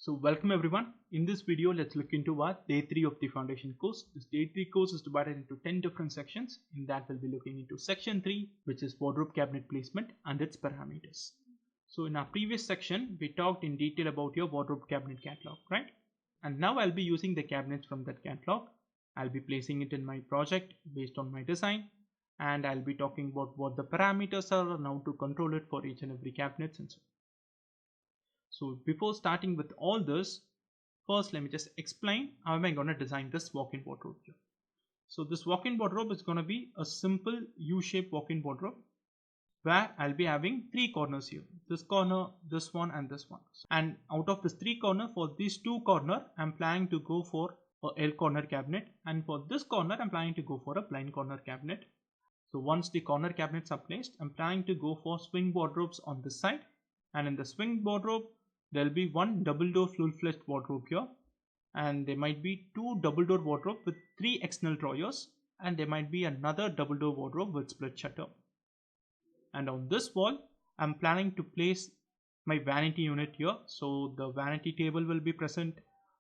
So welcome everyone. In this video, let's look into our day 3 of the foundation course. This day 3 course is divided into 10 different sections. In that, we'll be looking into section 3, which is wardrobe cabinet placement and its parameters. So in our previous section, we talked in detail about your wardrobe cabinet catalog, right? And now I'll be using the cabinets from that catalog. I'll be placing it in my project based on my design. And I'll be talking about what the parameters are and how to control it for each and every cabinet and so on. So before starting with all this, first let me just explain how am I going to design this walk-in wardrobe here. So this walk-in wardrobe is going to be a simple U-shaped walk-in wardrobe where I'll be having 3 corners here. This corner, this one and this one. And out of this 3 corner, for these 2 corner, I'm planning to go for a L corner cabinet. And for this corner, I'm planning to go for a blind corner cabinet. So once the corner cabinets are placed, I'm planning to go for swing wardrobes on this side. And in the swing wardrobe, there'll be one double door full-fledged wardrobe here, and there might be 2 double door wardrobe with 3 external drawers, and there might be another double door wardrobe with split shutter. And on this wall, I'm planning to place my vanity unit here. So the vanity table will be present,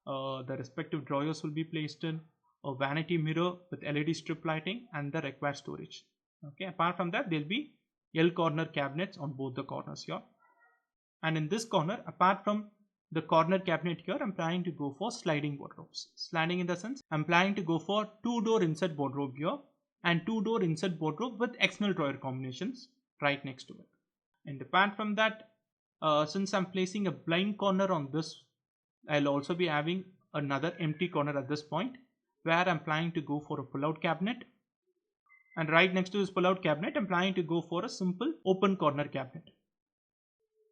the respective drawers will be placed in, a vanity mirror with LED strip lighting and the required storage. Okay, apart from that, there'll be L corner cabinets on both the corners here. And in this corner, apart from the corner cabinet here, I'm planning to go for sliding wardrobes. Sliding in the sense, I'm planning to go for 2-door insert wardrobe here and 2-door insert wardrobe with external drawer combinations right next to it. And apart from that, since I'm placing a blind corner on this, I'll also be having another empty corner at this point where I'm planning to go for a pull-out cabinet. And right next to this pull-out cabinet, I'm planning to go for a simple open corner cabinet.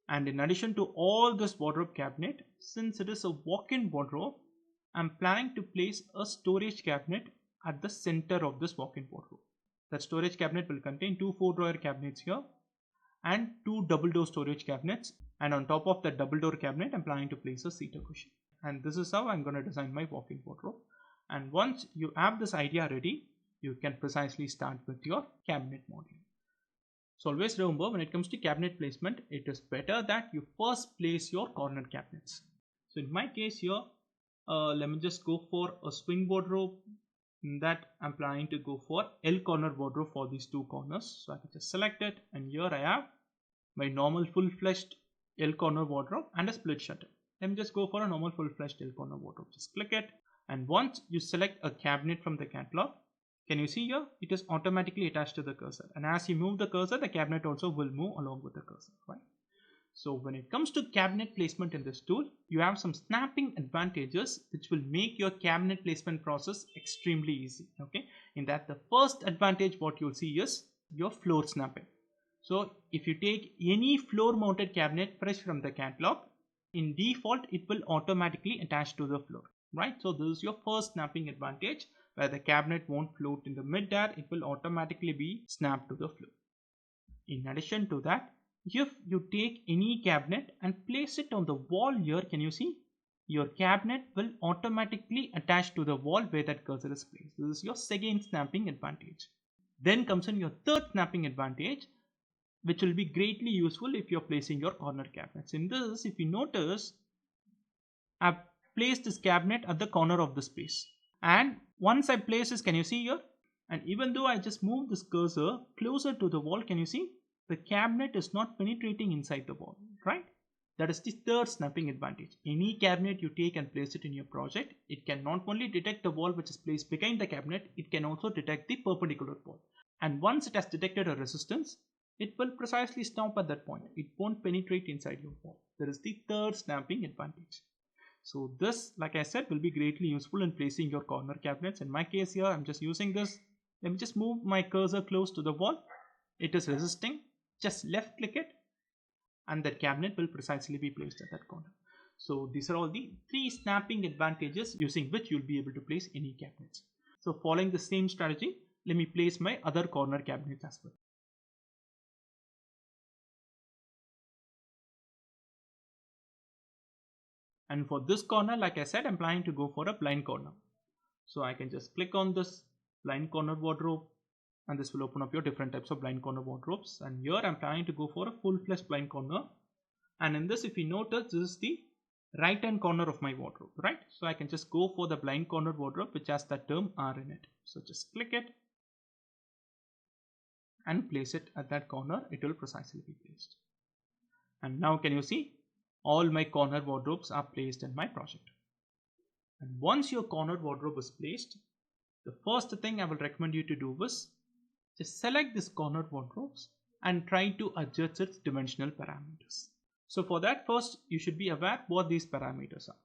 And in addition to all this wardrobe cabinet, since it is a walk-in wardrobe, I'm planning to place a storage cabinet at the center of this walk-in wardrobe. That storage cabinet will contain 2 4-drawer cabinets here and 2 double door storage cabinets. And on top of that double door cabinet, I'm planning to place a seater cushion. And this is how I'm going to design my walk-in wardrobe. And once you have this idea ready, you can precisely start with your cabinet modeling. So always remember, when it comes to cabinet placement, it is better that you first place your corner cabinets. So in my case here, let me just go for a swing wardrobe. In that, I'm planning to go for L corner wardrobe for these 2 corners. So I can just select it, and here I have my normal full-fledged L corner wardrobe and a split shutter. Let me just go for a normal full-fledged L corner wardrobe. Just click it, and once you select a cabinet from the catalog, can you see here? It is automatically attached to the cursor. And as you move the cursor, the cabinet also will move along with the cursor, right? So when it comes to cabinet placement in this tool, you have some snapping advantages which will make your cabinet placement process extremely easy, okay? In that, the first advantage what you'll see is your floor snapping. So if you take any floor mounted cabinet fresh from the catalog, in default, it will automatically attach to the floor, right? So this is your first snapping advantage, where the cabinet won't float in the mid-air, it will automatically be snapped to the floor. In addition to that, if you take any cabinet and place it on the wall here, can you see? Your cabinet will automatically attach to the wall where that cursor is placed. This is your second snapping advantage. Then comes in your third snapping advantage, which will be greatly useful if you're placing your corner cabinets. In this, if you notice, I've placed this cabinet at the corner of the space. And once I place this, can you see here? And even though I just move this cursor closer to the wall, can you see? The cabinet is not penetrating inside the wall, right? That is the third snapping advantage. Any cabinet you take and place it in your project, it can not only detect the wall which is placed behind the cabinet, it can also detect the perpendicular wall. And once it has detected a resistance, it will precisely stop at that point. It won't penetrate inside your wall. That is the third snapping advantage. So this, like I said, will be greatly useful in placing your corner cabinets. In my case here, I'm just using this. Let me just move my cursor close to the wall. It is resisting. Just left click it, and that cabinet will precisely be placed at that corner. So these are all the 3 snapping advantages using which you'll be able to place any cabinets. So following the same strategy, let me place my other corner cabinets as well. And for this corner, like I said, I'm planning to go for a blind corner. So I can just click on this blind corner wardrobe, and this will open up your different types of blind corner wardrobes. And here I'm planning to go for a full-fledged blind corner. And in this, if you notice, this is the right hand corner of my wardrobe, right? So I can just go for the blind corner wardrobe which has that term R in it. So just click it and place it at that corner. It will precisely be placed. And now can you see all my corner wardrobes are placed in my project. And once your corner wardrobe is placed, the first thing I will recommend you to do is just select this corner wardrobes and try to adjust its dimensional parameters. So for that, first you should be aware what these parameters are.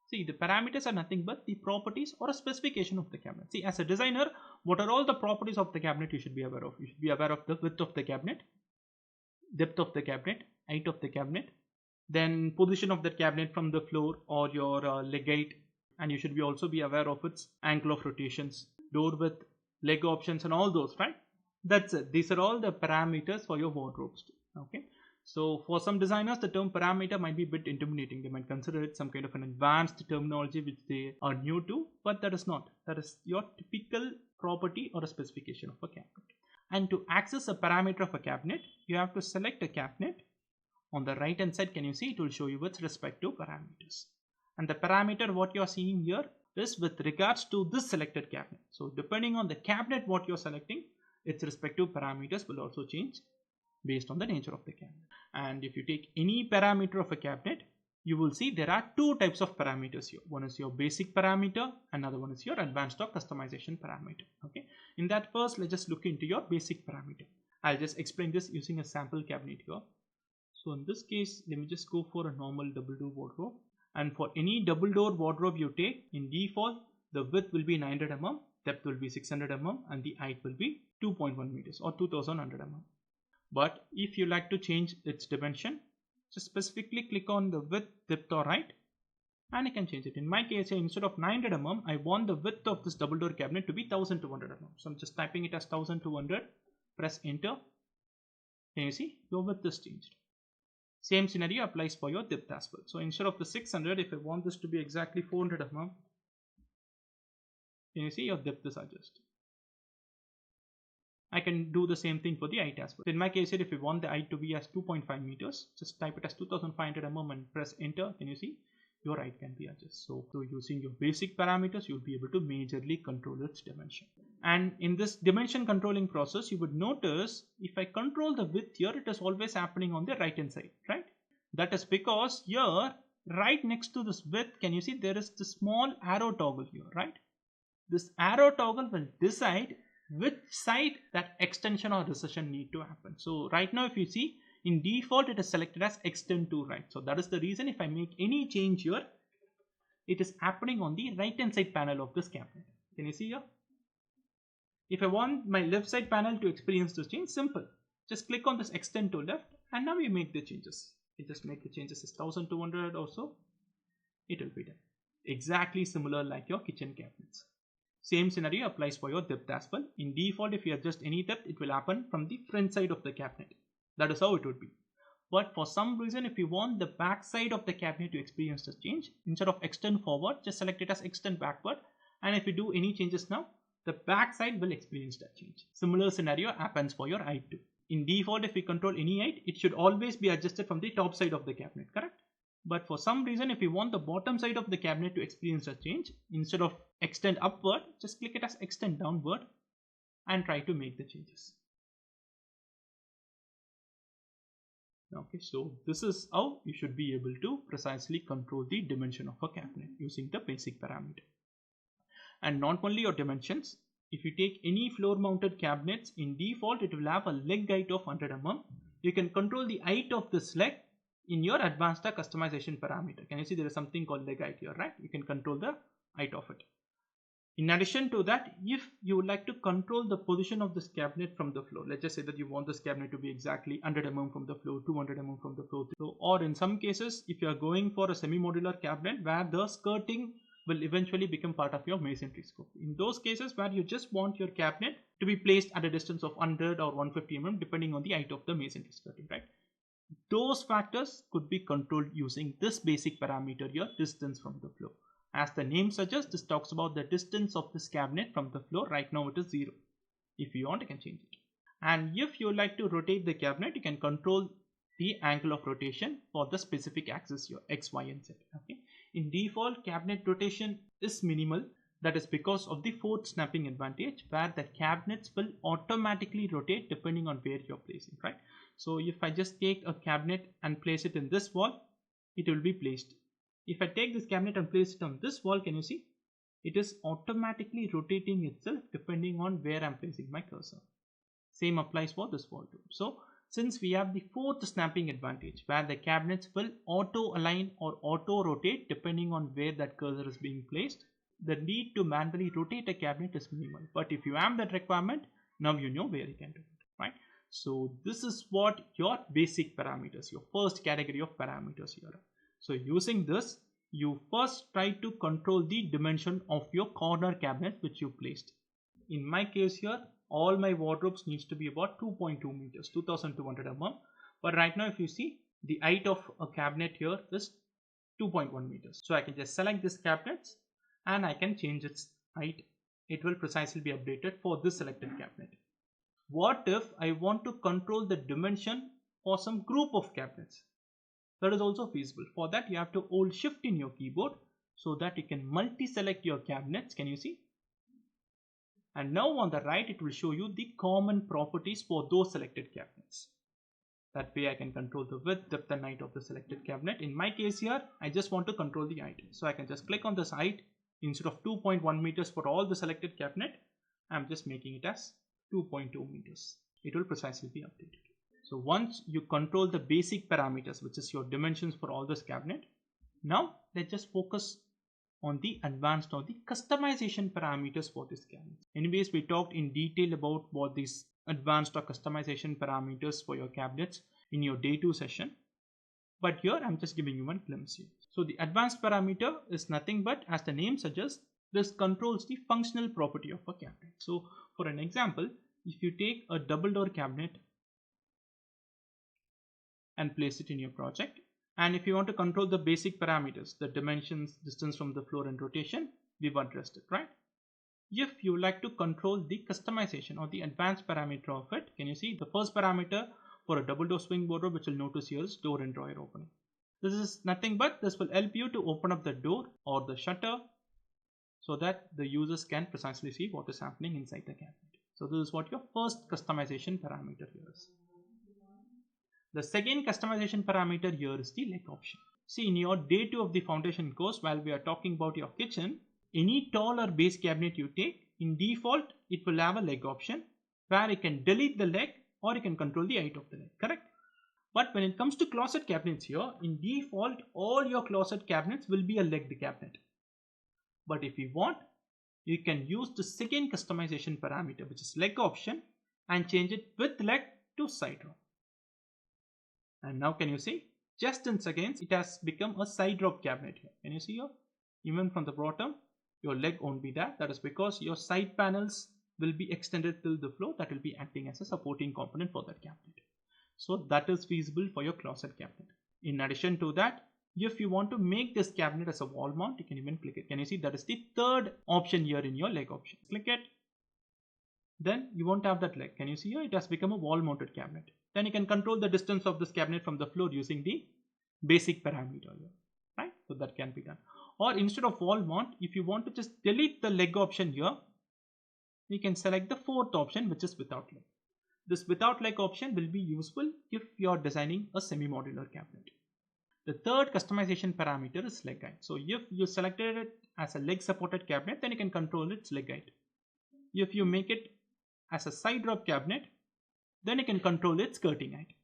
See, the parameters are nothing but the properties or a specification of the cabinet. See, as a designer, what are all the properties of the cabinet you should be aware of? You should be aware of the width of the cabinet, depth of the cabinet, height of the cabinet, then position of the cabinet from the floor or your leg height, and you should also be aware of its angle of rotations, door width, leg options, and all those, right? That's it. These are all the parameters for your wardrobes. Okay. So for some designers, the term parameter might be a bit intimidating. They might consider it some kind of an advanced terminology which they are new to, but that is not. That is your typical property or a specification of a cabinet. And to access a parameter of a cabinet, you have to select a cabinet. On the right hand side, can you see it will show you with respect to parameters. And the parameter what you are seeing here is with regards to this selected cabinet. So depending on the cabinet what you are selecting, its respective parameters will also change based on the nature of the cabinet. And if you take any parameter of a cabinet, you will see there are two types of parameters here. One is your basic parameter, another one is your advanced or customization parameter. Okay. In that, first let's just look into your basic parameter. I'll just explain this using a sample cabinet here. So in this case, let me just go for a normal double door wardrobe. And for any double door wardrobe you take, in default, the width will be 900 mm, depth will be 600 mm, and the height will be 2.1 meters or 2100 mm. But if you like to change its dimension, just specifically click on the width, depth or height, and you can change it. In my case, instead of 900 mm, I want the width of this double door cabinet to be 1200 mm. So I'm just typing it as 1200, press enter. Can you see your width is changed? Same scenario applies for your depth as well. So instead of the 600, if I want this to be exactly 400 mm, can you see your depth is adjusted? I can do the same thing for the height as well. In my case here, if you want the height to be as 2.5 meters, just type it as 2500 mm and press enter. Can you see your height can be adjusted? So using your basic parameters, you'll be able to majorly control its dimension. And in this dimension controlling process, you would notice if I control the width here, it is always happening on the right hand side, right? That is because here, right next to this width, can you see there is the small arrow toggle here, right? This arrow toggle will decide which side that extension or recession need to happen. So right now, if you see, in default, it is selected as extend to right. So that is the reason if I make any change here, it is happening on the right hand side panel of this cabinet. Can you see here? If I want my left side panel to experience this change, simple. Just click on this extend to left and now you make the changes. You just make the changes as 1200 or so. It will be done. Exactly similar like your kitchen cabinets. Same scenario applies for your depth as well. In default, if you adjust any depth, it will happen from the front side of the cabinet. That is how it would be. But for some reason, if you want the back side of the cabinet to experience the change, instead of extend forward, just select it as extend backward. And if you do any changes now, the back side will experience that change. Similar scenario happens for your height too. In default, if we control any height, it should always be adjusted from the top side of the cabinet, correct? But for some reason, if you want the bottom side of the cabinet to experience a change, instead of extend upward, just click it as extend downward and try to make the changes. Okay, so this is how you should be able to precisely control the dimension of a cabinet using the basic parameter. And not only your dimensions, if you take any floor mounted cabinets, in default, it will have a leg height of 100 mm. You can control the height of this leg in your advanced customization parameter. Can you see there is something called leg height here, right? You can control the height of it. In addition to that, if you would like to control the position of this cabinet from the floor, let's just say that you want this cabinet to be exactly 100 mm from the floor, 200 mm from the floor, or in some cases, if you are going for a semi-modular cabinet where the skirting will eventually become part of your masonry scope. In those cases where you just want your cabinet to be placed at a distance of 100 or 150 mm depending on the height of the masonry skirting, right? Those factors could be controlled using this basic parameter here, distance from the floor. As the name suggests, this talks about the distance of this cabinet from the floor. Right now it is 0. If you want, you can change it. And if you like to rotate the cabinet, you can control the angle of rotation for the specific axis here, X, Y, and Z. Okay. In default, cabinet rotation is minimal. That is because of the fourth snapping advantage, where the cabinets will automatically rotate depending on where you're placing, right? So if I just take a cabinet and place it in this wall, it will be placed. If I take this cabinet and place it on this wall, can you see? It is automatically rotating itself depending on where I'm placing my cursor. Same applies for this wall too. So since we have the fourth snapping advantage, where the cabinets will auto align or auto rotate depending on where that cursor is being placed, the need to manually rotate a cabinet is minimal. But if you have that requirement, now you know where you can do it, right? So this is what your basic parameters, your first category of parameters here. So using this, you first try to control the dimension of your corner cabinet which you placed. In my case here, all my wardrobes needs to be about 2.2 meters, 2200 mm. But right now if you see, the height of a cabinet here is 2.1 meters. So I can just select this cabinet and I can change its height. It will precisely be updated for this selected cabinet. What if I want to control the dimension for some group of cabinets? That is also feasible. For that you have to hold shift in your keyboard so that you can multi-select your cabinets. Can you see? And now on the right it will show you the common properties for those selected cabinets. That way I can control the width, depth and height of the selected cabinet. In my case here, I just want to control the height. So I can just click on this height. Instead of 2.1 meters for all the selected cabinet, I'm just making it as 2.2 meters. It will precisely be updated. So once you control the basic parameters, which is your dimensions for all this cabinet, now let's just focus on the advanced or the customization parameters for this cabinet. Anyways, we talked in detail about what these advanced or customization parameters for your cabinets in your day 2 session. But here I'm just giving you one glimpse here. So the advanced parameter is nothing but, as the name suggests, this controls the functional property of a cabinet. So for an example, if you take a double door cabinet and place it in your project, and if you want to control the basic parameters, the dimensions, distance from the floor and rotation, we've addressed it, right? If you like to control the customization or the advanced parameter of it, can you see the first parameter for a double door swing wardrobe, which you'll notice here, is door and drawer opening. This is nothing but this will help you to open up the door or the shutter so that the users can precisely see what is happening inside the cabinet. So this is what your first customization parameter here is. The second customization parameter here is the leg option. See, in your day 2 of the foundation course, while we are talking about your kitchen, any tall or base cabinet you take, in default it will have a leg option where you can delete the leg or you can control the height of the leg, correct? But when it comes to closet cabinets here, in default all your closet cabinets will be a legged cabinet. But if you want, you can use the second customization parameter, which is leg option, and change it with leg to side drop. And now can you see, just in seconds it has become a side drop cabinet here. Can you see here? Even from the bottom, your leg won't be there. That is because your side panels will be extended till the floor. That will be acting as a supporting component for that cabinet. So that is feasible for your closet cabinet. In addition to that, if you want to make this cabinet as a wall mount, you can even click it. Can you see that is the third option here in your leg option? Click it. Then you won't have that leg. Can you see here? It has become a wall mounted cabinet. Then you can control the distance of this cabinet from the floor using the basic parameter here, right? So that can be done. Or instead of wall mount, if you want to just delete the leg option here, you can select the fourth option, which is without leg. This without leg option will be useful if you are designing a semi-modular cabinet. The third customization parameter is leg height. So if you selected it as a leg supported cabinet, then you can control its leg height. If you make it as a side drop cabinet, then you can control its skirting height.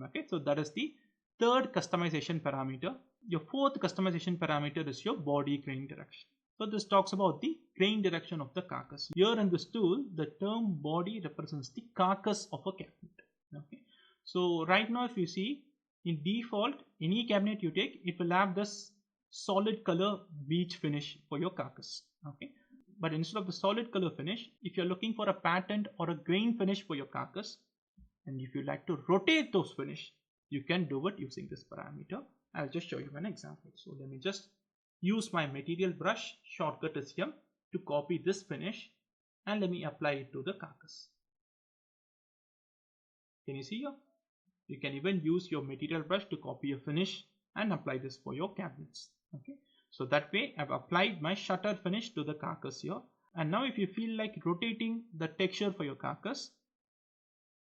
Okay, so that is the third customization parameter. Your fourth customization parameter is your body grain direction. So this talks about the grain direction of the carcass. Here in this tool, the term body represents the carcass of a cabinet. Okay, so right now if you see, in default, any cabinet you take, it will have this solid color beige finish for your carcass. Okay, but instead of the solid color finish, if you're looking for a patterned or a grain finish for your carcass, and if you like to rotate those finish, you can do it using this parameter. I'll just show you an example. So let me just use my material brush, shortcut is here, to copy this finish, and let me apply it to the carcass. Can you see here? You can even use your material brush to copy a finish and apply this for your cabinets. Okay, so that way I've applied my shutter finish to the carcass here. And now if you feel like rotating the texture for your carcass,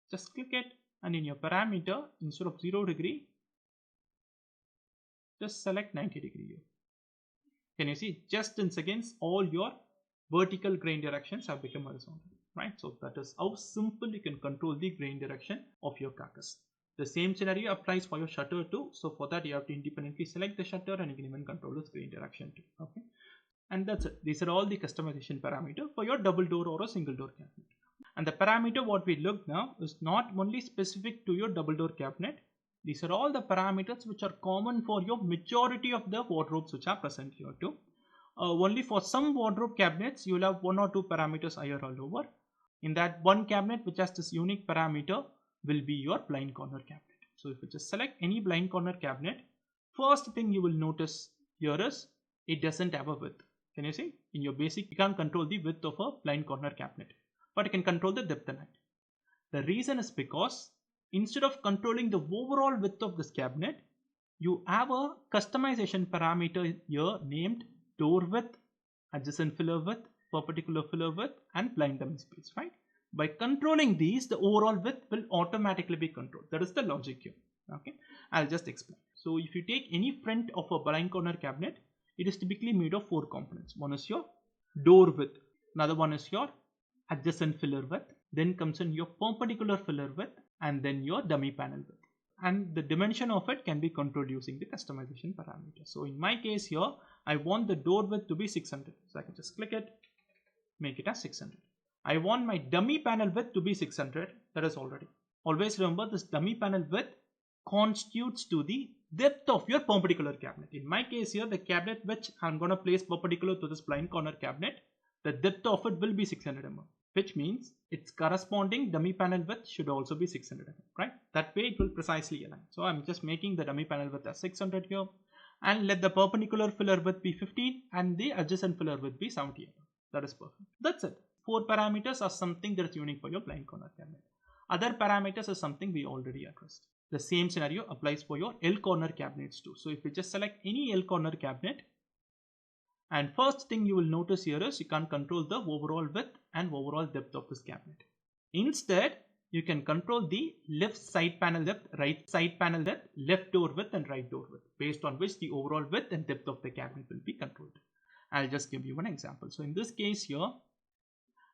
just click it, and in your parameter, instead of 0 degree, just select 90 degree here. Can you see, just in seconds all your vertical grain directions have become horizontal, right? So that is how simple you can control the grain direction of your carcass. The same scenario applies for your shutter too. So for that you have to independently select the shutter, and you can even control its grain direction too. Okay, and that's it. These are all the customization parameter for your double door or a single door cabinet. And the parameter what we look now is not only specific to your double door cabinet. These are all the parameters which are common for your majority of the wardrobes which are present here too. Only for some wardrobe cabinets you will have 1 or 2 parameters higher all over. In that one cabinet which has this unique parameter will be your blind corner cabinet. So if you just select any blind corner cabinet, first thing you will notice here is it doesn't have a width. Can you see? In your basic you can't control the width of a blind corner cabinet, but you can control the depth and height. The reason is because instead of controlling the overall width of this cabinet, you have a customization parameter here named door width, adjacent filler width, perpendicular filler width, and blind dummy space, right? By controlling these, the overall width will automatically be controlled. That is the logic here. Okay, I'll just explain. So if you take any front of a blind corner cabinet, it is typically made of 4 components. One is your door width, another one is your adjacent filler width, then comes in your perpendicular filler width, and then your dummy panel width. And the dimension of it can be controlled using the customization parameter. So in my case here, I want the door width to be 600. So I can just click it, make it as 600. I want my dummy panel width to be 600. That is already. Always remember, this dummy panel width constitutes to the depth of your perpendicular cabinet. In my case here, the cabinet which I'm going to place perpendicular to this blind corner cabinet, the depth of it will be 600 mm, which means its corresponding dummy panel width should also be 600 mm, right? That way it will precisely align. So I'm just making the dummy panel width as 600 here, and let the perpendicular filler width be 15 and the adjacent filler width be 70 mm. That is perfect. That's it. 4 parameters are something that is unique for your blind corner cabinet. Other parameters is something we already addressed. The same scenario applies for your L corner cabinets too. So if you just select any L corner cabinet, and first thing you will notice here is you can't control the overall width and overall depth of this cabinet. Instead, you can control the left side panel depth, right side panel depth, left door width and right door width, based on which the overall width and depth of the cabinet will be controlled. I'll just give you one example. So in this case here,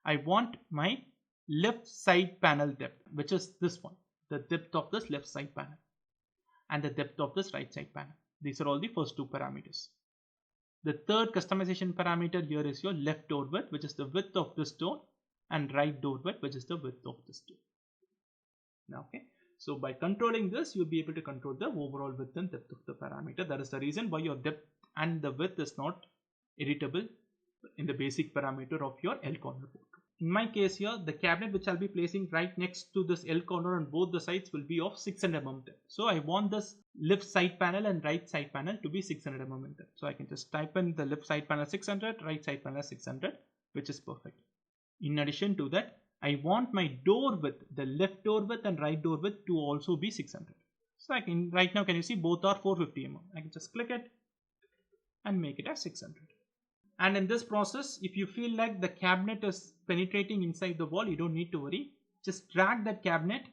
I want my left side panel depth, which is this one, the depth of this left side panel, and the depth of this right side panel. These are all the first 2 parameters. The third customization parameter here is your left door width, which is the width of this door, and right door width, which is the width of this door. Now, okay, so by controlling this, you'll be able to control the overall width and depth of the parameter. That is the reason why your depth and the width is not editable in the basic parameter of your L corner board. In my case here, the cabinet which I'll be placing right next to this L corner on both the sides will be of 600 mm depth. So I want this left side panel and right side panel to be 600 mm in depth. So I can just type in the left side panel 600, right side panel 600, which is perfect. In addition to that, I want my door width, the left door width and right door width to also be 600. So I can, right now, can you see both are 450 mm. I can just click it and make it as 600. And in this process, if you feel like the cabinet is penetrating inside the wall, you don't need to worry. Just drag that cabinet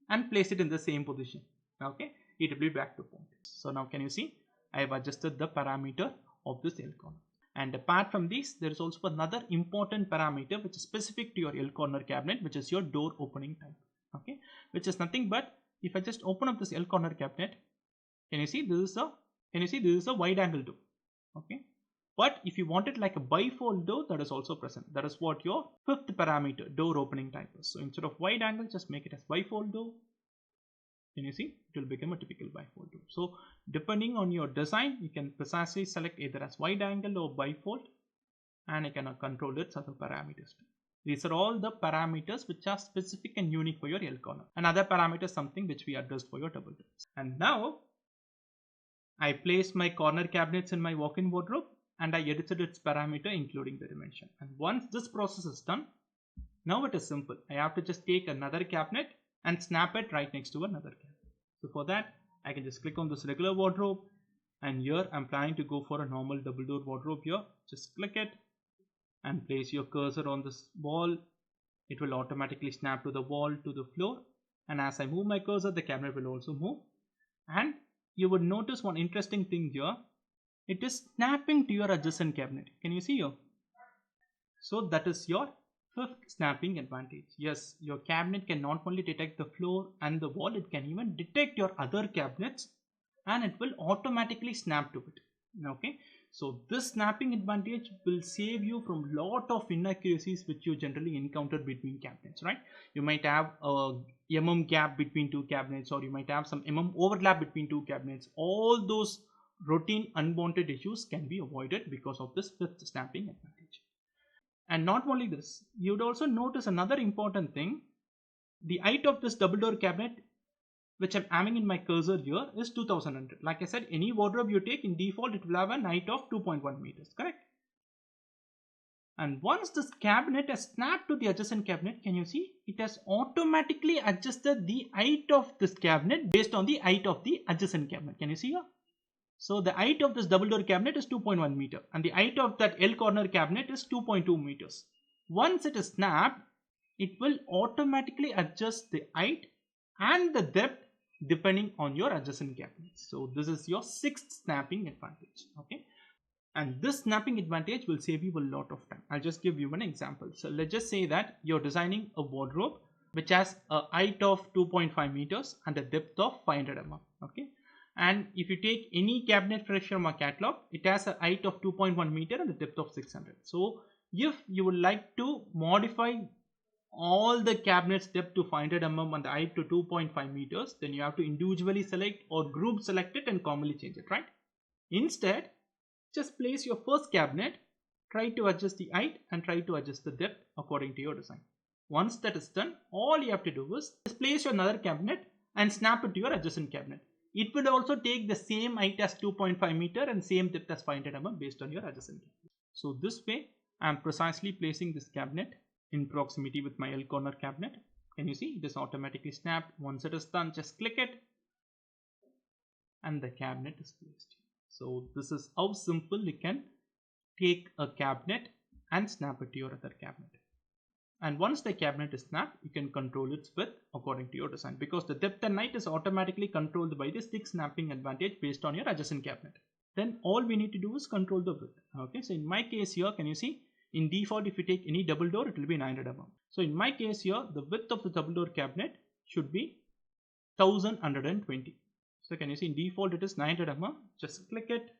and place it in the same position. Okay, it will be back to point. So now can you see, I have adjusted the parameter of this L corner. And apart from this, there is also another important parameter which is specific to your L corner cabinet, which is your door opening time. Okay, which is nothing but if I just open up this L corner cabinet, can you see this is a wide angle door. Okay. But if you want it like a bifold door, that is also present. That is what your 5th parameter, door opening type is. So instead of wide angle, just make it as bifold door. Can you see? It will become a typical bifold door. So depending on your design, you can precisely select either as wide angle or bifold, and you can control its other parameters too. These are all the parameters which are specific and unique for your L corner. Another parameter is something which we addressed for your double doors. And now I placed my corner cabinets in my walk-in wardrobe, and I edited its parameter including the dimension. And once this process is done, now it is simple. I have to just take another cabinet and snap it right next to another cabinet. So for that, I can just click on this regular wardrobe, and here I'm planning to go for a normal double door wardrobe here. Just click it and place your cursor on this wall. It will automatically snap to the wall, to the floor, and as I move my cursor, the cabinet will also move. And you would notice one interesting thing here. It is snapping to your adjacent cabinet. Can you see here? So that is your fifth snapping advantage. Yes, your cabinet can not only detect the floor and the wall, it can even detect your other cabinets and it will automatically snap to it. Okay, so this snapping advantage will save you from lot of inaccuracies which you generally encounter between cabinets, right? You might have a gap between two cabinets, or you might have some overlap between two cabinets. All those routine unwanted issues can be avoided because of this fifth snapping advantage. And not only this, you would also notice another important thing. The height of this double door cabinet, which I'm aiming in my cursor here, is 2100. Like I said, any wardrobe you take, in default it will have a height of 2.1 meters, correct? And once this cabinet has snapped to the adjacent cabinet, can you see? It has automatically adjusted the height of this cabinet based on the height of the adjacent cabinet. Can you see here? So the height of this double door cabinet is 2.1 meter and the height of that L corner cabinet is 2.2 meters. Once it is snapped, it will automatically adjust the height and the depth depending on your adjacent cabinets. So this is your sixth snapping advantage. Okay, and this snapping advantage will save you a lot of time. I'll just give you one example. So let's just say that you're designing a wardrobe which has a height of 2.5 meters and a depth of 500 mm. Okay, and if you take any cabinet fresh from a catalog, it has a height of 2.1 meter and a depth of 600. So if you would like to modify all the cabinets depth to 500 mm and the height to 2.5 meters, then you have to individually select or group select it and commonly change it, right? Instead, just place your first cabinet, try to adjust the height and try to adjust the depth according to your design. Once that is done, all you have to do is just place your another cabinet and snap it to your adjacent cabinet. It will also take the same height as 2.5 meter and same depth as 500 mm based on your adjacent cabinet. So this way, I am precisely placing this cabinet in proximity with my L corner cabinet. Can you see? It is automatically snapped. Once it is done, just click it and the cabinet is placed. So this is how simple you can take a cabinet and snap it to your other cabinet. And once the cabinet is snapped, you can control its width according to your design, because the depth and height is automatically controlled by the sixth snapping advantage based on your adjacent cabinet. Then all we need to do is control the width. Okay, so in my case here, can you see? In default, if you take any double door, it will be 900 mm. So in my case here, the width of the double door cabinet should be 1120. So can you see, in default it is 900 mm. Just click it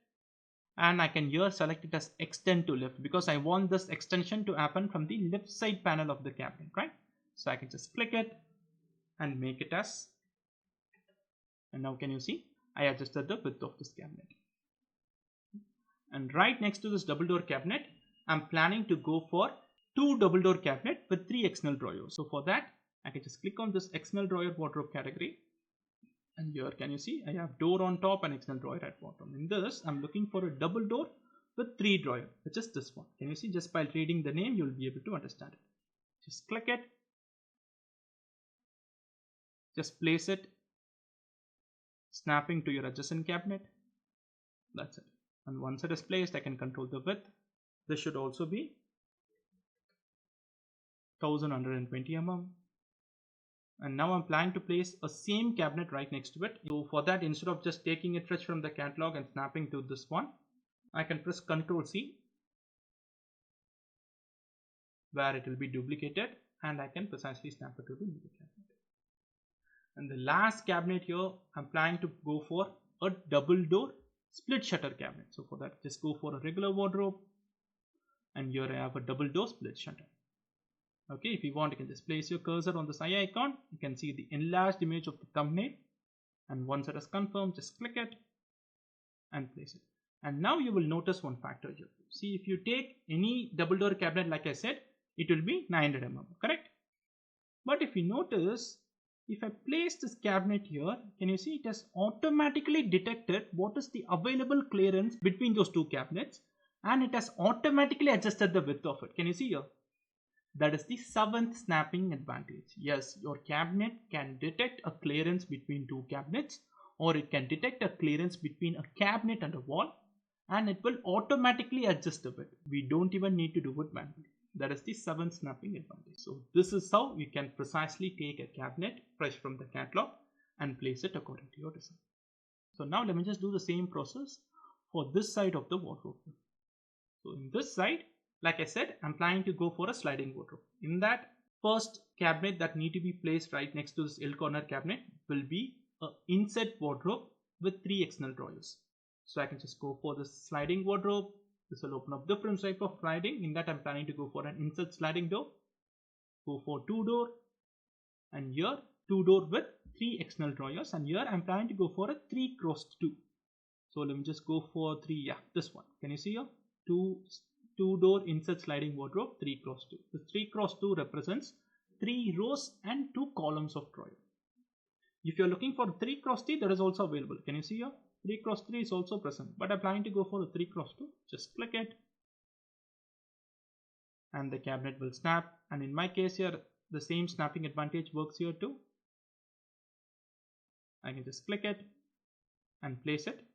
and I can here select it as extend to left, because I want this extension to happen from the left side panel of the cabinet, right? So I can just click it and make it as, and now can you see, I adjusted the width of this cabinet. And right next to this double door cabinet, I'm planning to go for two double door cabinet with 3 external drawers. So for that, I can just click on this external drawer wardrobe category. And here can you see, I have door on top and external drawer at bottom. In this, I'm looking for a double door with 3 drawers, which is this one. Can you see, just by reading the name, you'll be able to understand it. Just click it. Just place it, snapping to your adjacent cabinet. That's it. And once it is placed, I can control the width. This should also be 1120 mm. And now I'm planning to place a same cabinet right next to it. So for that, instead of just taking it fresh from the catalog and snapping to this one, I can press Ctrl C, where it will be duplicated, and I can precisely snap it to the new cabinet. And the last cabinet here, I'm planning to go for a double door split shutter cabinet. So for that, just go for a regular wardrobe, and here I have a double door split shutter. Okay, if you want, you can just place your cursor on this eye icon. You can see the enlarged image of the thumbnail, and once it is confirmed, just click it and place it. And now you will notice one factor here. See, if you take any double door cabinet, like I said, it will be 900 mm, correct? But if you notice, if I place this cabinet here, can you see it has automatically detected what is the available clearance between those two cabinets, and it has automatically adjusted the width of it. Can you see here? That is the 7th snapping advantage. Yes, your cabinet can detect a clearance between two cabinets or it can detect a clearance between a cabinet and a wall, and it will automatically adjust the width. We don't even need to do it manually. That is the 7 snapping advantage. So this is how you can precisely take a cabinet fresh from the catalog and place it according to your design. So now let me just do the same process for this side of the wardrobe. So in this side, like I said, I'm planning to go for a sliding wardrobe. In that first cabinet that need to be placed right next to this L corner cabinet will be an inset wardrobe with 3 external drawers. So I can just go for this sliding wardrobe. This will open up different type of sliding. In that I'm planning to go for an insert sliding door. Go for 2 door, and here 2 door with 3 external drawers, and here I'm planning to go for a 3 cross 2. So let me just go for 3. Yeah, this one. Can you see here? 2 door insert sliding wardrobe 3 cross 2. The 3 cross 2 represents 3 rows and 2 columns of drawer. If you're looking for 3 cross 3, that is also available. Can you see here? 3 cross 3 is also present, but I'm planning to go for the 3 cross 2. Just click it and the cabinet will snap, and in my case here the same snapping advantage works here too. I can just click it and place it,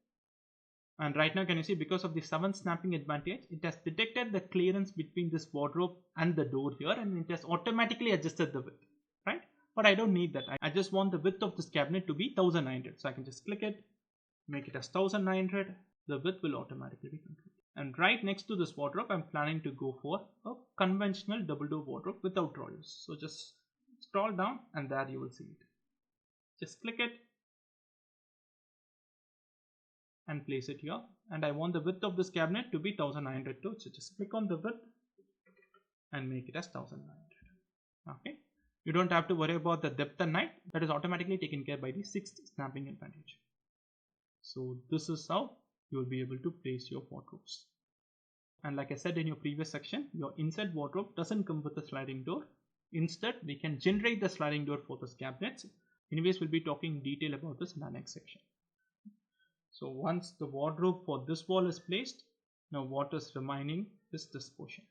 and right now can you see, because of the 7 snapping advantage, it has detected the clearance between this wardrobe and the door here, and it has automatically adjusted the width, right? But I don't need that. I just want the width of this cabinet to be 1900. So I can just click it, make it as 1900. The width will automatically be controlled. And right next to this wardrobe, I'm planning to go for a conventional double door wardrobe without drawers. So just scroll down and there you will see it. Just click it and place it here. And I want the width of this cabinet to be 1900 too. So just click on the width and make it as 1900. Okay. You don't have to worry about the depth and height. That is automatically taken care by the 6th snapping advantage. So this is how you will be able to place your wardrobes. And like I said in your previous section, your inside wardrobe doesn't come with a sliding door. Instead, we can generate the sliding door for those cabinets. Anyways, we'll be talking in detail about this in the next section. So once the wardrobe for this wall is placed, now what is remaining is this portion.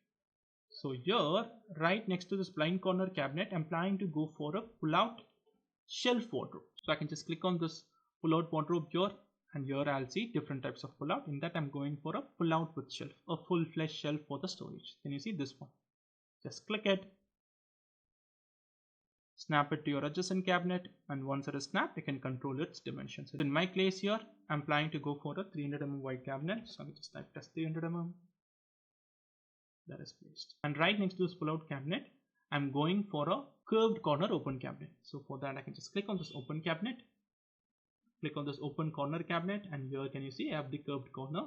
So here, right next to this blind corner cabinet, I'm planning to go for a pull-out shelf wardrobe. So I can just click on this pull-out wardrobe here, and here I'll see different types of pull-out. In that I'm going for a pull-out with shelf, a full-fledged shelf for the storage. Can you see this one? Just click it, snap it to your adjacent cabinet, and once it is snapped, you can control its dimensions. In my case here, I'm planning to go for a 300 mm wide cabinet. So I just type as 300 mm. That is placed. And right next to this pull-out cabinet, I'm going for a curved corner open cabinet. So for that, I can just click on this open cabinet, click on this open corner cabinet, and here can you see I have the curved corner.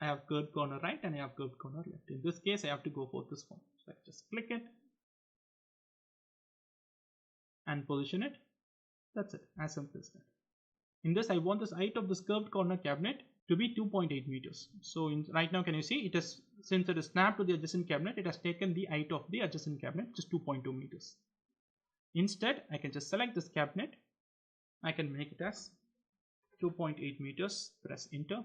I have curved corner right and I have curved corner left. In this case, I have to go for this one. So I just click it and position it. That's it, as simple as that. In this, I want this height of this curved corner cabinet to be 2.8 meters. So right now, can you see it is, since it is snapped to the adjacent cabinet, it has taken the height of the adjacent cabinet, which is 2.2 meters. Instead, I can just select this cabinet. I can make it as 2.8 meters, press enter.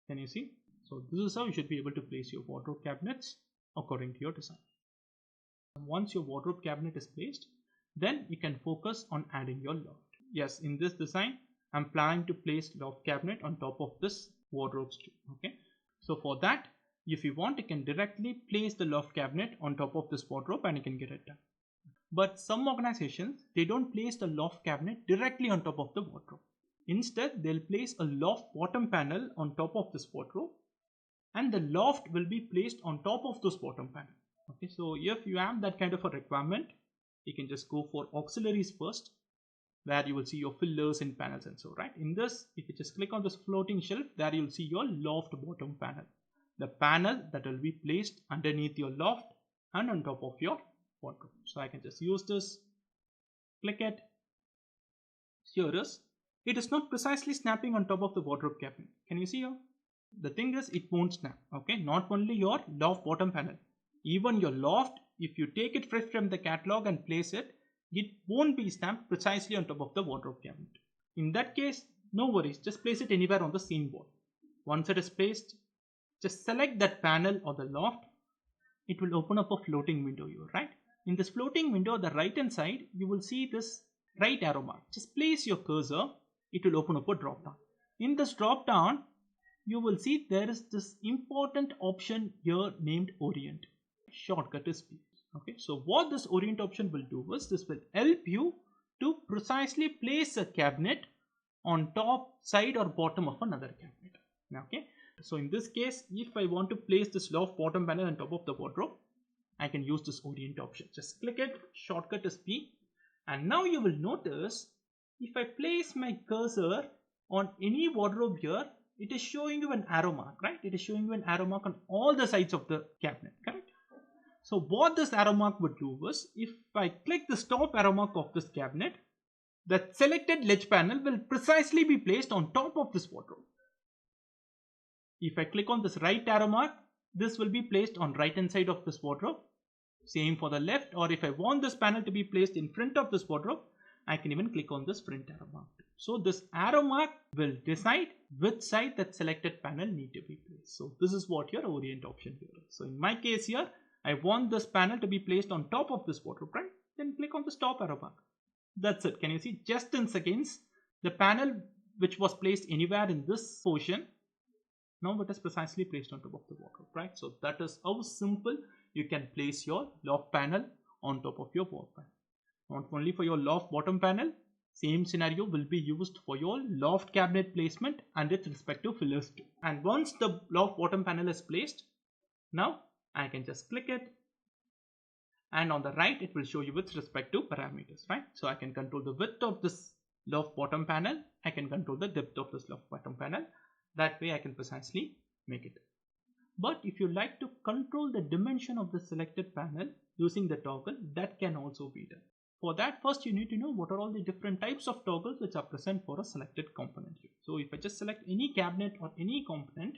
Can you see? So this is how you should be able to place your wardrobe cabinets according to your design. Once your wardrobe cabinet is placed, then you can focus on adding your loft. Yes, in this design, I'm planning to place loft cabinet on top of this wardrobe too. Okay. So for that, if you want, you can directly place the loft cabinet on top of this wardrobe and you can get it done. But some organizations, they don't place the loft cabinet directly on top of the wardrobe. Instead, they'll place a loft bottom panel on top of this wardrobe, and the loft will be placed on top of this bottom panel. Okay, so if you have that kind of a requirement, you can just go for auxiliaries first, where you will see your fillers and panels and so, right? In this, if you just click on this floating shelf, there you'll see your loft bottom panel, the panel that will be placed underneath your loft and on top of your wardrobe. So I can just use this, click it. Here it is not precisely snapping on top of the wardrobe cabinet. Can you see here? The thing is, it won't snap. Okay, not only your loft bottom panel, even your loft, if you take it fresh from the catalog and place it, it won't be snapped precisely on top of the wardrobe cabinet. In that case, no worries, just place it anywhere on the same wall. Once it is placed, just select that panel or the loft. It will open up a floating window here, right? In this floating window, the right hand side, you will see this right arrow mark. Just place your cursor it will open up a drop down. In this drop down, you will see there is this important option here named Orient. Shortcut is P. Okay, so what this Orient option will do is this will help you to precisely place a cabinet on top, side or bottom of another cabinet. Okay, so in this case, if I want to place this loft bottom panel on top of the wardrobe, I can use this Orient option. Just click it, shortcut is P, and now you will notice if I place my cursor on any wardrobe here, it is showing you an arrow mark, right? It is showing you an arrow mark on all the sides of the cabinet, correct? So what this arrow mark would do is, if I click the top arrow mark of this cabinet, the selected ledge panel will precisely be placed on top of this wardrobe. If I click on this right arrow mark, this will be placed on right hand side of this wardrobe. Same for the left, or if I want this panel to be placed in front of this wardrobe, I can even click on this front arrow mark. So this arrow mark will decide which side that selected panel need to be placed. So this is what your Orient option here is. So in my case here, I want this panel to be placed on top of this wardrobe, right? Then click on the top arrow mark. That's it. Can you see? Just in seconds, the panel which was placed anywhere in this portion, now it is precisely placed on top of the wardrobe, right? So that is how simple you can place your loft panel on top of your wall panel. Not only for your loft bottom panel, same scenario will be used for your loft cabinet placement and its respective fillers too. And once the loft bottom panel is placed, now I can just click it, and on the right it will show you with respective parameters, right? So I can control the width of this loft bottom panel, I can control the depth of this loft bottom panel. That way I can precisely make it. But if you like to control the dimension of the selected panel using the toggle, that can also be done. For that, first you need to know what are all the different types of toggles which are present for a selected component here. So if I just select any cabinet or any component,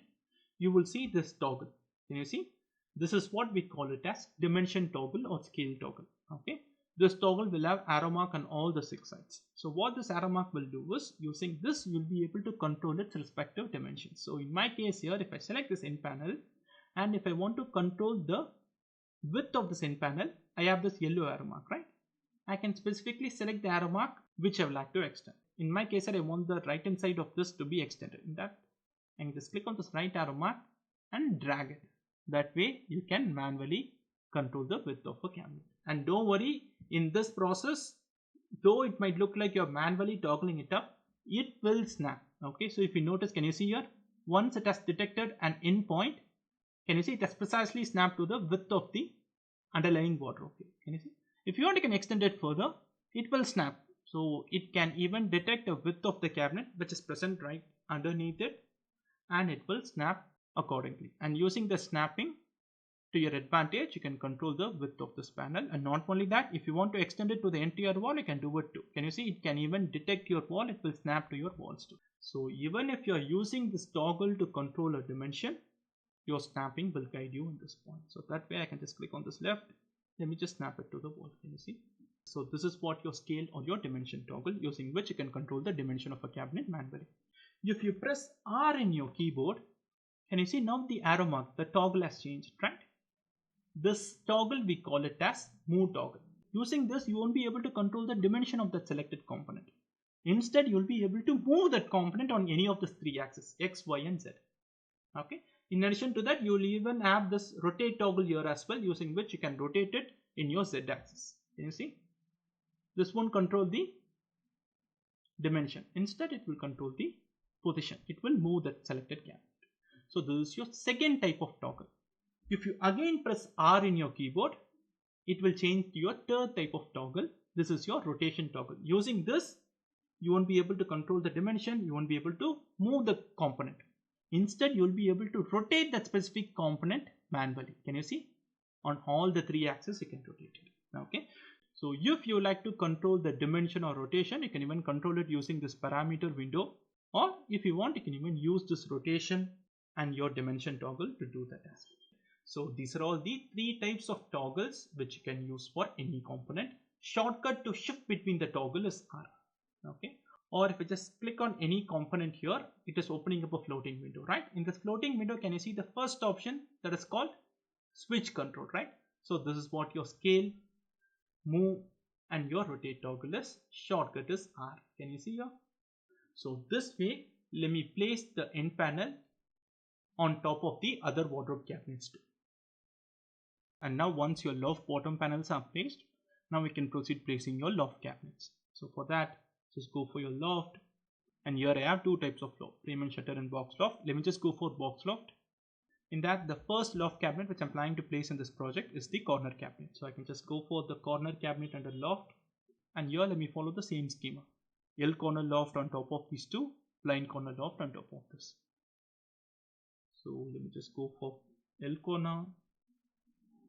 you will see this toggle. Can you see? This is what we call it as dimension toggle or scale toggle. Okay, this toggle will have arrow mark on all the 6 sides. So what this arrow mark will do is, using this you will be able to control its respective dimensions. So in my case here, if I select this end panel, and if I want to control the width of this end panel, I have this yellow arrow mark, right? I can specifically select the arrow mark which I would like to extend. In my case, I want the right hand side of this to be extended. In that, I can just click on this right arrow mark and drag it. That way you can manually control the width of a cabinet. And don't worry, in this process, though it might look like you're manually toggling it up, it will snap. Okay, so if you notice, can you see here, once it has detected an end point, can you see it has precisely snapped to the width of the underlying wardrobe. Can you see? If you want, you can extend it further, it will snap. So it can even detect the width of the cabinet which is present right underneath it, and it will snap accordingly. And using the snapping to your advantage, you can control the width of this panel. And not only that, if you want to extend it to the entire wall, you can do it too. Can you see? It can even detect your wall, it will snap to your walls too. So even if you are using this toggle to control a dimension, your snapping will guide you in this point. So that way I can just click on this left. Let me just snap it to the wall. Can you see? So this is what your scale or your dimension toggle, using which you can control the dimension of a cabinet manually. If you press R in your keyboard, can you see now the arrow mark, the toggle has changed, right? This toggle we call it as move toggle. Using this, you won't be able to control the dimension of that selected component. Instead, you'll be able to move that component on any of the 3 axes, X, Y and Z. Okay. In addition to that, you will even have this rotate toggle here as well, using which you can rotate it in your Z axis. Can you see? This won't control the dimension. Instead, it will control the position. It will move that selected cabinet. So this is your second type of toggle. If you again press R in your keyboard, it will change to your third type of toggle. This is your rotation toggle. Using this, you won't be able to control the dimension. You won't be able to move the component. Instead, you will be able to rotate that specific component manually. Can you see? On all the 3 axes, you can rotate it. Okay. So if you like to control the dimension or rotation, you can even control it using this parameter window. Or if you want, you can even use this rotation and your dimension toggle to do that as well. So these are all the 3 types of toggles which you can use for any component. Shortcut to shift between the toggle is R. Okay. Or if you just click on any component here, it is opening up a floating window, right? In this floating window, can you see the first option that is called switch control, right? So this is what your scale, move and your rotate toggle is. Shortcut is R. Can you see here? So this way, let me place the end panel on top of the other wardrobe cabinets too. And now once your loft bottom panels are placed, now we can proceed placing your loft cabinets. So for that, just go for your loft. And here I have two types of loft, frame and shutter and box loft. Let me just go for box loft. In that, the first loft cabinet which I'm planning to place in this project is the corner cabinet. So I can just go for the corner cabinet under loft. And here let me follow the same schema. L corner loft on top of these two, blind corner loft on top of this. So let me just go for L corner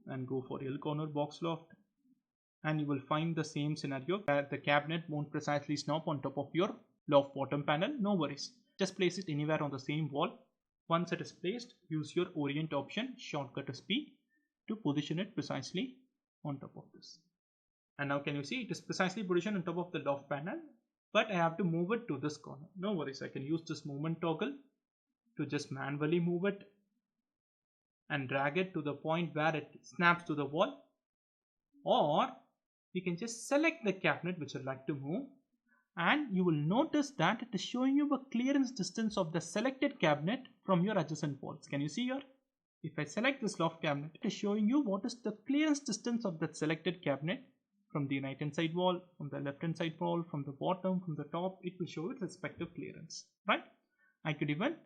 and go for L corner box loft, and you will find the same scenario where the cabinet won't precisely snap on top of your loft bottom panel. No worries, just place it anywhere on the same wall. Once it is placed, use your orient option, shortcut is P, to position it precisely on top of this. And now can you see it is precisely positioned on top of the loft panel, but I have to move it to this corner. No worries, I can use this movement toggle to just manually move it and drag it to the point where it snaps to the wall, or you can just select the cabinet which you'd like to move, and you will notice that it is showing you a clearance distance of the selected cabinet from your adjacent walls. Can you see here? If I select this loft cabinet, it is showing you what is the clearance distance of that selected cabinet from the right hand side wall, from the left hand side wall, from the bottom, from the top. It will show its respective clearance, right? I could even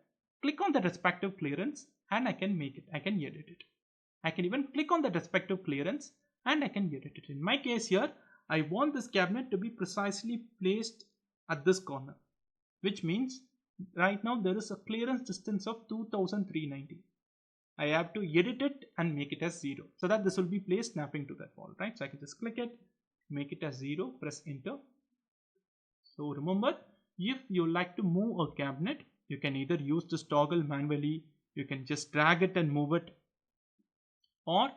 click on the respective clearance and I can make it, I can edit it. I can even click on the respective clearance and I can edit it. In my case here, I want this cabinet to be precisely placed at this corner, which means right now there is a clearance distance of 2390. I have to edit it and make it as 0 so that this will be placed snapping to that wall, right? So I can just click it, make it as 0, press enter. So remember, if you like to move a cabinet, you can either use this toggle manually, you can just drag it and move it, or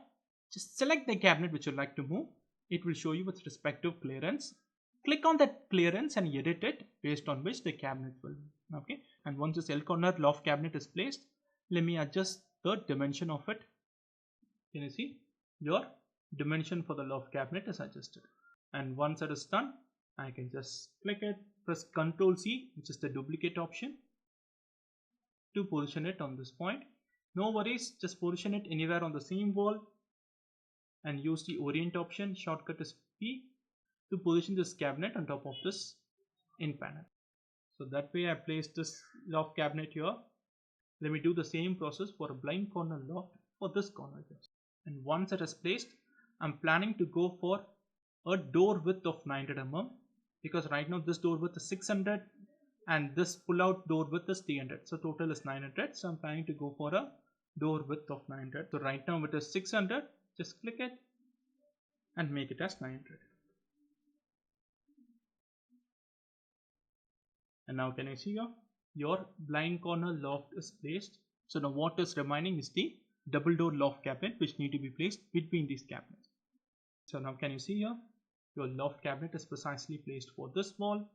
just select the cabinet which you like to move. It will show you its respective clearance. Click on that clearance and edit it based on which the cabinet will move. Okay, and once this L corner loft cabinet is placed, let me adjust the dimension of it. Can you see? Your dimension for the loft cabinet is adjusted. And once it is done, I can just click it, press Ctrl C, which is the duplicate option, to position it on this point. No worries, just position it anywhere on the same wall and use the orient option, shortcut is P, to position this cabinet on top of this in panel. So that way I placed this loft cabinet here. Let me do the same process for a blind corner loft for this corner here. And once it is placed, I'm planning to go for a door width of 900 mm, because right now this door width is 600 and this pull out door width is 300, so total is 900. So I'm planning to go for a door width of 900. So right now it is 600, just click it and make it as 900. And now can I see here, your blind corner loft is placed. So now what is remaining is the double door loft cabinet which need to be placed between these cabinets. So now can you see here, your loft cabinet is precisely placed for this wall.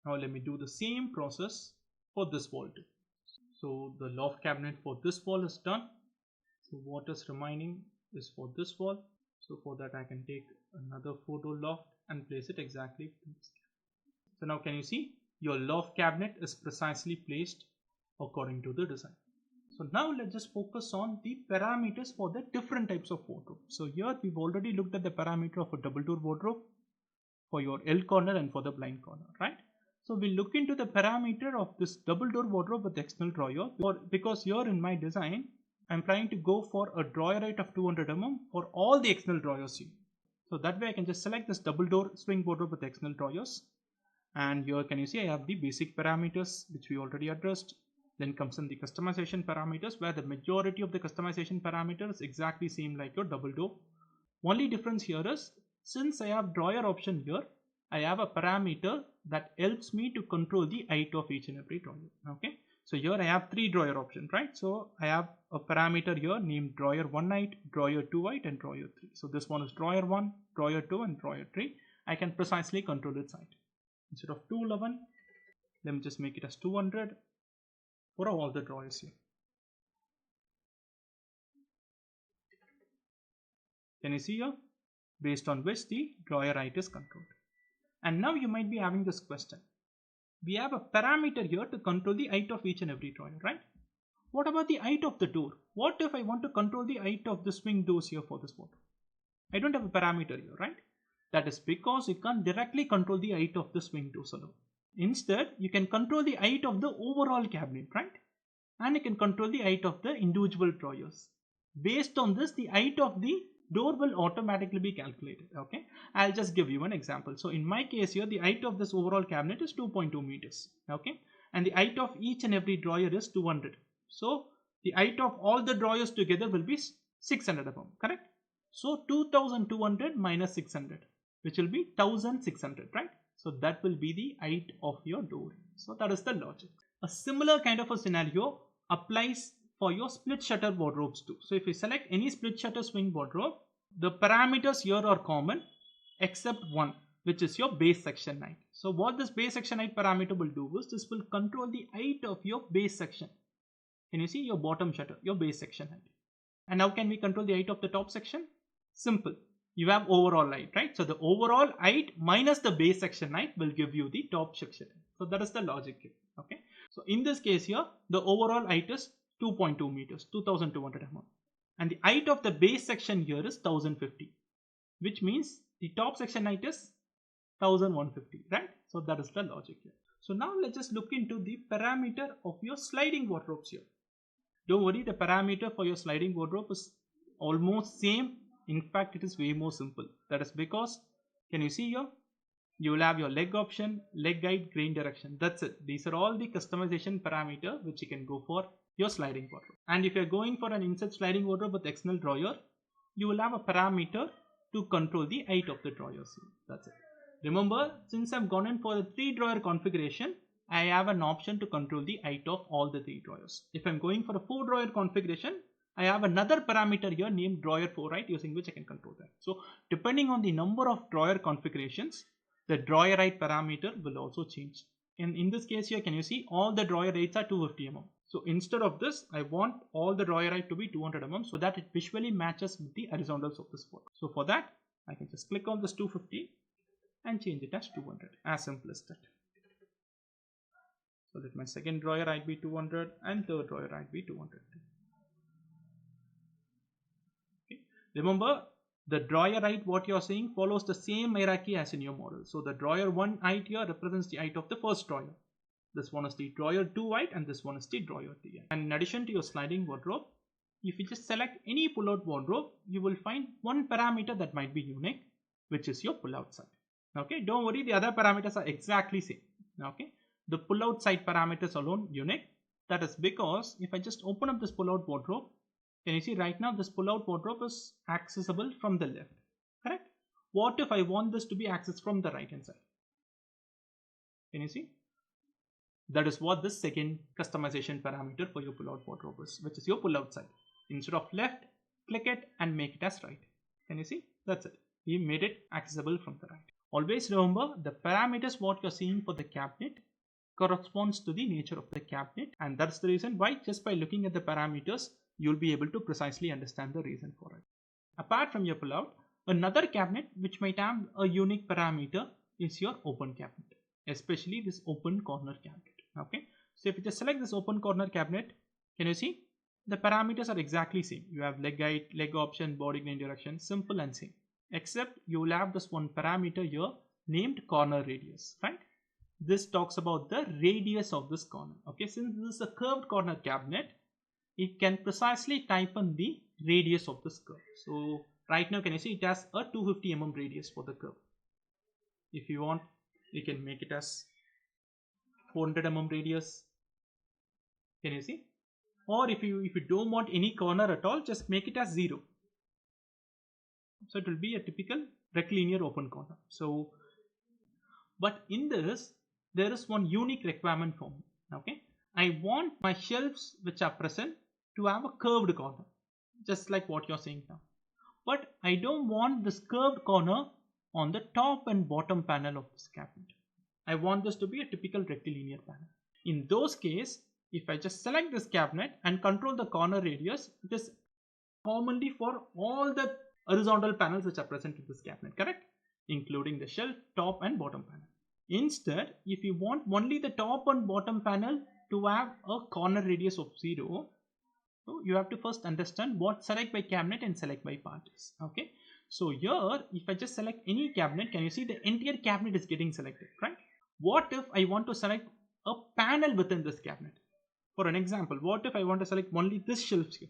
Now let me do the same process for this wall too. So the loft cabinet for this wall is done. So what is remaining is for this wall. So for that I can take another 4-door loft and place it exactly. So now can you see, your loft cabinet is precisely placed according to the design. So now let's just focus on the parameters for the different types of wardrobe. So here we've already looked at the parameter of a double door wardrobe for your L corner and for the blind corner, right? So we'll look into the parameter of this double door wardrobe with external drawer, because here in my design I'm planning to go for a drawer height of 200 mm for all the external drawers here. So that way I can just select this double door swing wardrobe with external drawers. And here can you see I have the basic parameters which we already addressed. Then comes in the customization parameters, where the majority of the customization parameters is exactly same like your double door. Only difference here is, since I have drawer option here, I have a parameter that helps me to control the height of each and every drawer. Okay, so here I have 3 drawer options, right? So I have a parameter here named drawer 1 height, drawer 2 height and drawer 3. So this one is drawer 1, drawer 2 and drawer 3. I can precisely control its height. Instead of 211, let me just make it as 200 for all the drawers here. Can you see here? Based on which the drawer height is controlled. And now you might be having this question. we have a parameter here to control the height of each and every drawer, right? What about the height of the door? What if I want to control the height of the swing doors here for this wardrobe? I don't have a parameter here, right? That is because you can't directly control the height of the swing doors alone. Instead, you can control the height of the overall cabinet, right? And you can control the height of the individual drawers. Based on this, the height of the door will automatically be calculated. Okay, I'll just give you an example. So in my case here, the height of this overall cabinet is 2.2 meters. Okay, and the height of each and every drawer is 200. So the height of all the drawers together will be 600 mm, correct? So 2200 minus 600, which will be 1600, right? So that will be the height of your door. So that is the logic. A similar kind of a scenario applies for your split shutter wardrobes too. So if you select any split shutter swing wardrobe, the parameters here are common except one, which is your base section height. So what this base section height parameter will do is this will control the height of your base section. Can you see your bottom shutter, your base section height? And how can we control the height of the top section? Simple. You have overall height, right? So the overall height minus the base section height will give you the top section height. So that is the logic here. Okay. So in this case here, the overall height is 2.2 meters, 2200 mm. And the height of the base section here is 1050, which means the top section height is 1150, right? So that is the logic here. So now let's just look into the parameter of your sliding wardrobes here. Don't worry, the parameter for your sliding wardrobe is almost same. In fact, it is way more simple. That is because, can you see here? You will have your leg option, leg height, grain direction. That's it. These are all the customization parameter which you can go for your sliding wardrobe. And if you're going for an insert sliding wardrobe with external drawer, you will have a parameter to control the height of the drawers. That's it. Remember, since I've gone in for the 3 drawer configuration, I have an option to control the height of all the 3 drawers. If I'm going for a 4 drawer configuration, I have another parameter here named drawer 4, right, using which I can control that. So depending on the number of drawer configurations, the drawer height parameter will also change. And in this case here, can you see all the drawer heights are 250 mm. So instead of this, I want all the drawer height to be 200 mm so that it visually matches with the horizontals of this wall. So for that, I can just click on this 250 and change it as 200. As simple as that. So let my second drawer height be 200 and third drawer height be 200. Okay. Remember, the drawer height what you are seeing follows the same hierarchy as in your model. So the drawer 1 height here represents the height of the first drawer. This one is the drawer 2 height and this one is the drawer 3 height. And in addition to your sliding wardrobe, if you just select any pull-out wardrobe, you will find one parameter that might be unique, which is your pull-out side. Okay, don't worry, the other parameters are exactly same. Okay, the pull-out side parameters alone unique. That is because if I just open up this pull-out wardrobe, can you see right now this pull-out wardrobe is accessible from the left, correct? What if I want this to be accessed from the right hand side? Can you see? That is what this second customization parameter for your pull-out wardrobe is, which is your pull-out side. Instead of left, click it and make it as right. Can you see? That's it. We made it accessible from the right. Always remember, the parameters what you're seeing for the cabinet corresponds to the nature of the cabinet, and that's the reason why just by looking at the parameters, you'll be able to precisely understand the reason for it. Apart from your pull-out, another cabinet which might have a unique parameter is your open cabinet, especially this open corner cabinet. Okay, so if you just select this open corner cabinet, can you see the parameters are exactly same. You have leg height, leg option, body grain direction, simple and same, except you will have this one parameter here named corner radius, right? This talks about the radius of this corner. Okay, since this is a curved corner cabinet, it can precisely type in the radius of this curve. So right now, can you see it has a 250 mm radius for the curve. If you want, you can make it as 400 mm radius. Can you see? Or if you don't want any corner at all, just make it as 0. So it will be a typical rectilinear open corner. So, but in this, there is one unique requirement for me. Okay, I want my shelves which are present to have a curved corner, just like what you're seeing now. But I don't want this curved corner on the top and bottom panel of this cabinet. I want this to be a typical rectilinear panel. In those cases, if I just select this cabinet and control the corner radius, it is commonly for all the horizontal panels which are present in this cabinet, correct? Including the shelf, top and bottom panel. Instead, if you want only the top and bottom panel to have a corner radius of 0, so you have to first understand what select by cabinet and select by part is. Okay, so here if I just select any cabinet, can you see the entire cabinet is getting selected, right? What if I want to select a panel within this cabinet? For an example, what if I want to select only this shelf here?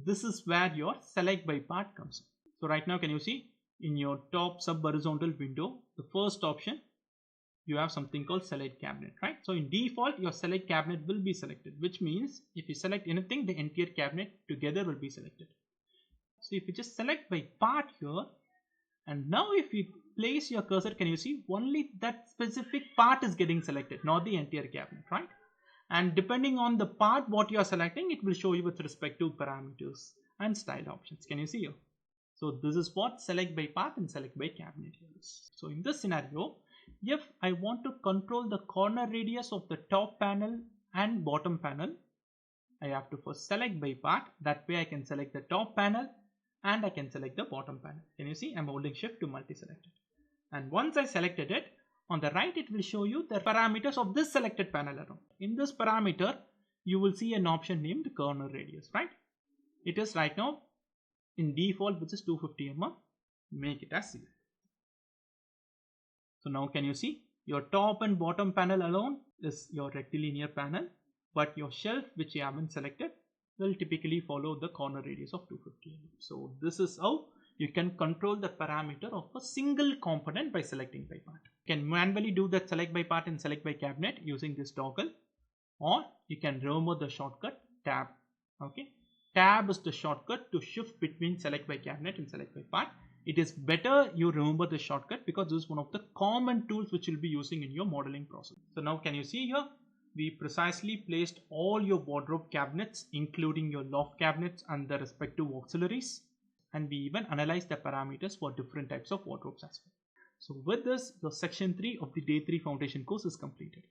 This is where your select by part comes in. So right now, can you see in your top sub horizontal window, the first option, you have something called select cabinet, right? So in default, your select cabinet will be selected, which means if you select anything, the entire cabinet together will be selected. So if you just select by part here, and now if you place your cursor, can you see only that specific part is getting selected, not the entire cabinet, right? And depending on the part what you are selecting, it will show you with respect to parameters and style options. Can you see here? So this is what select by part and select by cabinet is. So in this scenario, if I want to control the corner radius of the top panel and bottom panel, I have to first select by part. That way I can select the top panel and I can select the bottom panel. Can you see? I'm holding shift to multi-select it. And once I selected it, on the right it will show you the parameters of this selected panel around. In this parameter, you will see an option named corner radius, right? It is right now in default, which is 250 mm. Make it as 0. So now can you see your top and bottom panel alone is your rectilinear panel, but your shelf which you haven't selected will typically follow the corner radius of 250 mm. So this is how you can control the parameter of a single component by selecting by part. You can manually do that select by part and select by cabinet using this toggle, or you can remember the shortcut tab. Okay, tab is the shortcut to shift between select by cabinet and select by part. It is better you remember the shortcut because this is one of the common tools which you'll be using in your modeling process. So now can you see here, we precisely placed all your wardrobe cabinets, including your loft cabinets and the respective auxiliaries, and we even analyzed the parameters for different types of wardrobes as well. So with this, your section 3 of the day 3 foundation course is completed.